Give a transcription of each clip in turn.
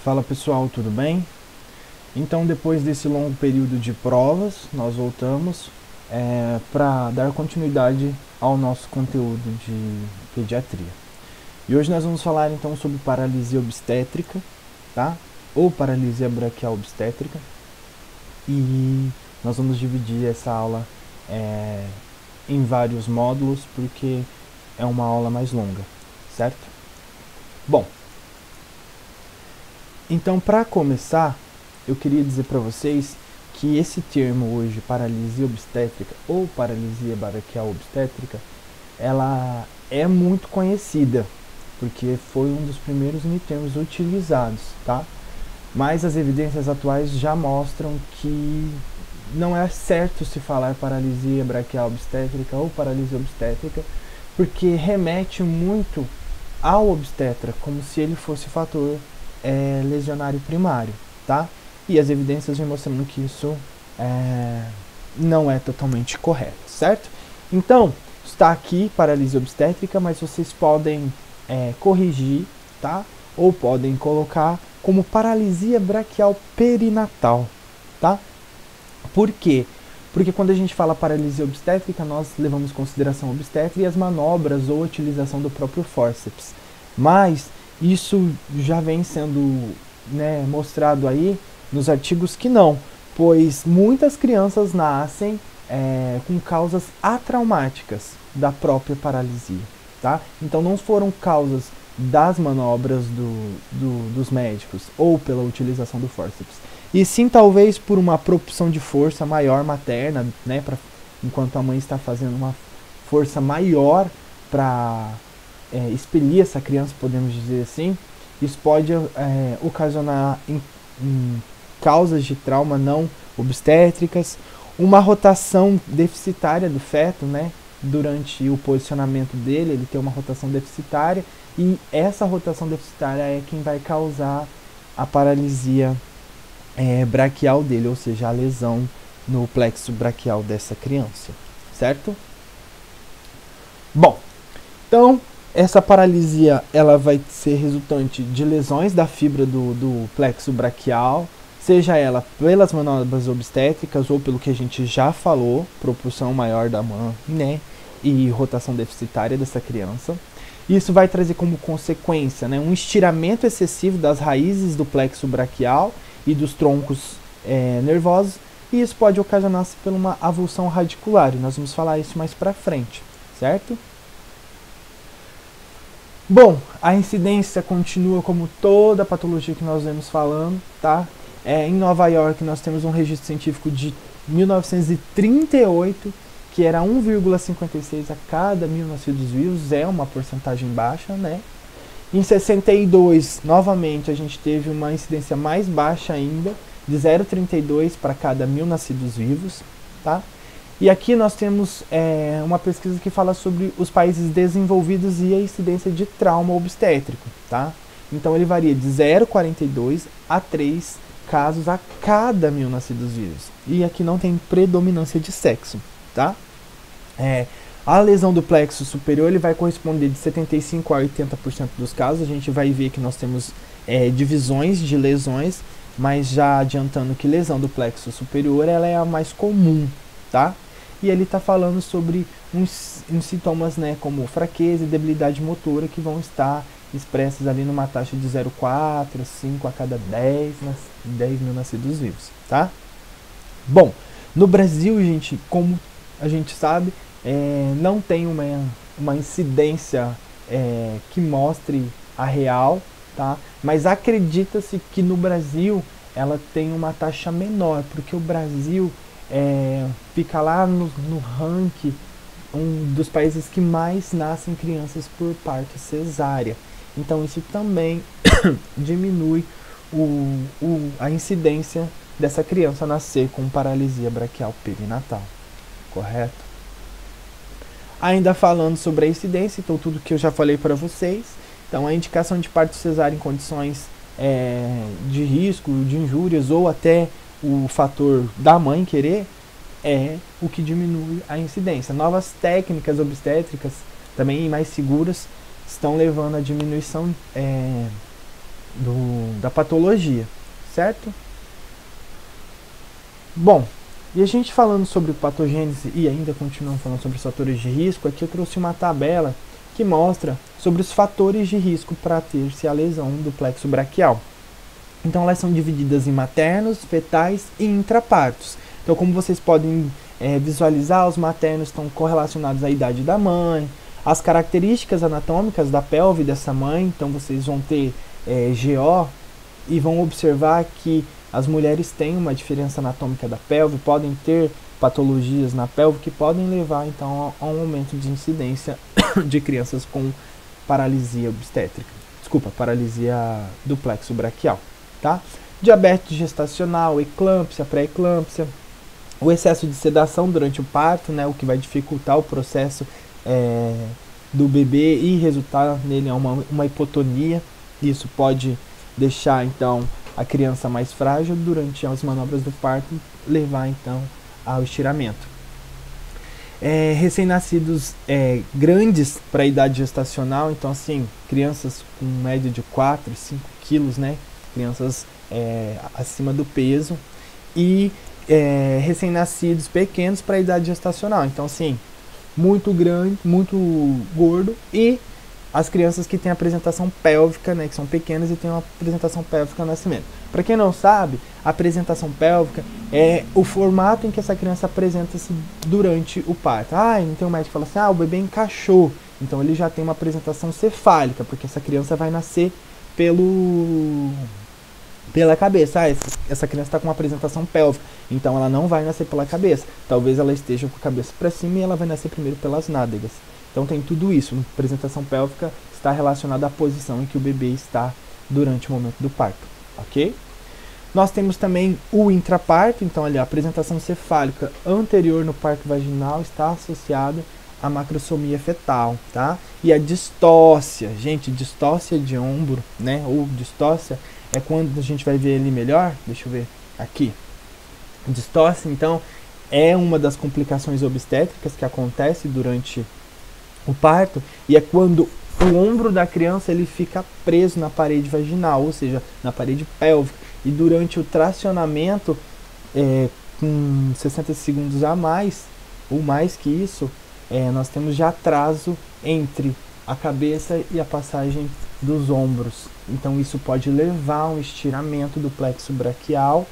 Fala pessoal, tudo bem? Então, depois desse longo período de provas, nós voltamos para dar continuidade ao nosso conteúdo de pediatria. E hoje nós vamos falar então sobre paralisia obstétrica, tá? Ou paralisia braquial obstétrica. E nós vamos dividir essa aula em vários módulos, porque é uma aula mais longa, certo? Bom, então para começar, eu queria dizer para vocês que esse termo hoje, paralisia obstétrica ou paralisia braquial obstétrica, ela é muito conhecida, porque foi um dos primeiros termos utilizados, tá? Mas as evidências atuais já mostram que não é certo se falar paralisia braquial obstétrica ou paralisia obstétrica, porque remete muito ao obstetra, como se ele fosse fator lesionário primário, tá? E as evidências vêm mostrando que isso não é totalmente correto, certo? Então, está aqui paralisia obstétrica, mas vocês podem corrigir, tá? Ou podem colocar como paralisia braquial perinatal, tá? Por quê? Porque quando a gente fala paralisia obstétrica, nós levamos em consideração obstetra e as manobras ou a utilização do próprio fórceps. Mas isso já vem sendo mostrado aí nos artigos que não, pois muitas crianças nascem com causas atraumáticas da própria paralisia, tá? Então não foram causas das manobras dos médicos ou pela utilização do fórceps, e sim talvez por uma propulsão de força maior materna, né, enquanto a mãe está fazendo uma força maior para expelir essa criança, podemos dizer assim. Isso pode ocasionar em causas de trauma não obstétricas, uma rotação deficitária do feto, né? Durante o posicionamento dele, ele tem uma rotação deficitária, e essa rotação deficitária é quem vai causar a paralisia braquial dele, ou seja, a lesão no plexo braquial dessa criança, certo? Bom, então essa paralisia ela vai ser resultante de lesões da fibra do plexo braquial, seja ela pelas manobras obstétricas ou pelo que a gente já falou, propulsão maior da mãe, né, e rotação deficitária dessa criança. Isso vai trazer como consequência, né, um estiramento excessivo das raízes do plexo braquial e dos troncos nervosos, e isso pode ocasionar-se por uma avulsão radicular, e nós vamos falar isso mais pra frente, certo? Bom, a incidência continua como toda a patologia que nós vemos falando, tá? Em Nova York nós temos um registro científico de 1938, que era 1,56 a cada 1.000 nascidos vivos, é uma porcentagem baixa, né? Em 62, novamente, a gente teve uma incidência mais baixa ainda, de 0,32 para cada 1.000 nascidos vivos, tá? E aqui nós temos uma pesquisa que fala sobre os países desenvolvidos e a incidência de trauma obstétrico, tá? Então ele varia de 0,42 a 3 casos a cada 1.000 nascidos vivos. E aqui não tem predominância de sexo, tá? A lesão do plexo superior ele vai corresponder de 75% a 80% dos casos. A gente vai ver que nós temos divisões de lesões, mas já adiantando que lesão do plexo superior ela é a mais comum, tá? E ele está falando sobre uns sintomas, né, como fraqueza e debilidade motora, que vão estar expressas ali numa taxa de 0,4 a 5 a cada 10 mil nascidos vivos, tá? Bom, no Brasil, gente, como a gente sabe, não tem uma incidência que mostre a real, tá? Mas acredita-se que no Brasil ela tem uma taxa menor, porque o Brasil fica lá no ranking dos países que mais nascem crianças por parto cesárea. Então isso também diminui a incidência dessa criança nascer com paralisia braquial perinatal, correto? Ainda falando sobre a incidência, então tudo que eu já falei para vocês. Então a indicação de parto cesárea em condições de risco, de injúrias ou até o fator da mãe querer é o que diminui a incidência. Novas técnicas obstétricas, também mais seguras, estão levando à diminuição da patologia, certo? Bom, e a gente falando sobre patogênese e ainda continuando falando sobre os fatores de risco, aqui eu trouxe uma tabela que mostra sobre os fatores de risco para ter-se a lesão do plexo braquial. Então elas são divididas em maternos, fetais e intrapartos. Então, como vocês podem visualizar, os maternos estão correlacionados à idade da mãe, as características anatômicas da pelve dessa mãe. Então vocês vão ter GO e vão observar que as mulheres têm uma diferença anatômica da pelve, podem ter patologias na pelve que podem levar então a um aumento de incidência de crianças com paralisia obstétrica. Desculpa, paralisia do plexo braquial, tá? Diabetes gestacional, eclâmpsia, pré-eclâmpsia, o excesso de sedação durante o parto, né, o que vai dificultar o processo do bebê e resultar nele uma hipotonia. Isso pode deixar então a criança mais frágil durante as manobras do parto, levar então ao estiramento. Recém-nascidos grandes para a idade gestacional, então assim, crianças com média de 4, 5 quilos, né, crianças acima do peso, e recém-nascidos pequenos para a idade gestacional, então assim, muito grande, muito gordo, e as crianças que têm apresentação pélvica, né, que são pequenas e têm uma apresentação pélvica no nascimento. Para quem não sabe, a apresentação pélvica é o formato em que essa criança apresenta-se durante o parto. Então o médico fala assim, o bebê encaixou, então ele já tem uma apresentação cefálica, porque essa criança vai nascer pela cabeça. Essa criança está com uma apresentação pélvica, então ela não vai nascer pela cabeça. Talvez ela esteja com a cabeça para cima e ela vai nascer primeiro pelas nádegas. Então tem tudo isso. A apresentação pélvica está relacionada à posição em que o bebê está durante o momento do parto, ok? Nós temos também o intraparto, então ali a apresentação cefálica anterior no parto vaginal está associada à macrosomia fetal, tá? E a distócia, gente, distócia de ombro, né, ou distócia, é quando a gente vai ver ali melhor, deixa eu ver aqui. Distócia, então, é uma das complicações obstétricas que acontece durante o parto, e é quando o ombro da criança ele fica preso na parede vaginal, ou seja, na parede pélvica, e durante o tracionamento, com 60 segundos a mais, ou mais que isso, nós temos já atraso entre a cabeça e a passagem dos ombros. Então isso pode levar a um estiramento do plexo braquial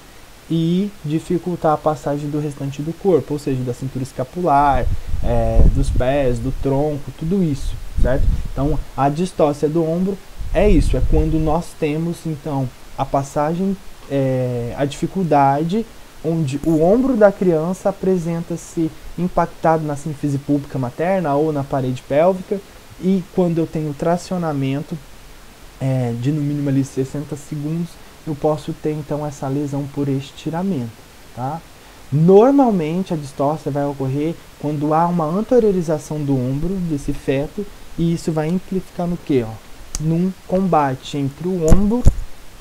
e dificultar a passagem do restante do corpo, ou seja, da cintura escapular, dos pés, do tronco, tudo isso, certo? Então a distócia do ombro é isso, é quando nós temos então a passagem, a dificuldade onde o ombro da criança apresenta-se impactado na sínfise púbica materna ou na parede pélvica, e quando eu tenho tracionamento de no mínimo ali 60 segundos, eu posso ter então essa lesão por estiramento, tá? Normalmente a distócia vai ocorrer quando há uma anteriorização do ombro desse feto, e isso vai implicar no quê? Num combate entre o ombro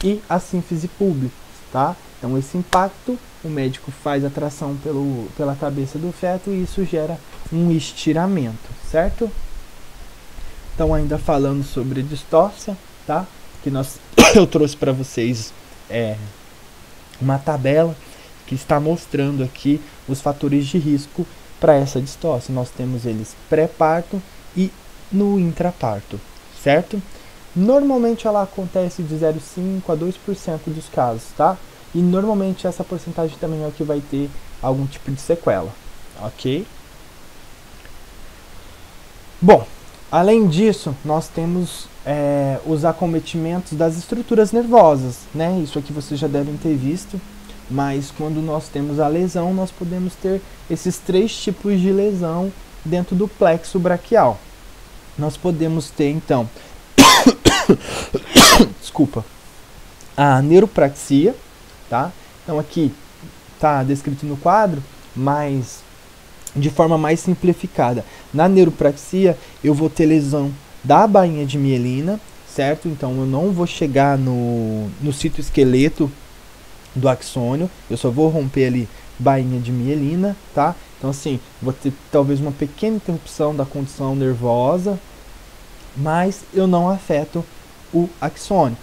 e a sínfise púbica, tá? Então esse impacto, o médico faz a tração pela cabeça do feto e isso gera um estiramento, certo? Então ainda falando sobre distócia, tá? Que eu trouxe para vocês uma tabela que está mostrando aqui os fatores de risco para essa distócia. Nós temos eles pré-parto e no intraparto, certo? Normalmente ela acontece de 0,5% a 2% dos casos, tá? E normalmente essa porcentagem também é o que vai ter algum tipo de sequela, ok? Bom, além disso, nós temos os acometimentos das estruturas nervosas, né? Isso aqui vocês já devem ter visto, mas quando nós temos a lesão, nós podemos ter esses 3 tipos de lesão dentro do plexo braquial. Nós podemos ter, então, desculpa, a neuropraxia, tá? Então aqui está descrito no quadro, mas de forma mais simplificada. Na neuropraxia, eu vou ter lesão da bainha de mielina, certo? Então eu não vou chegar no citoesqueleto do axônio, eu só vou romper ali bainha de mielina, tá? Então assim, vou ter talvez uma pequena interrupção da condição nervosa, mas eu não afeto o axônio.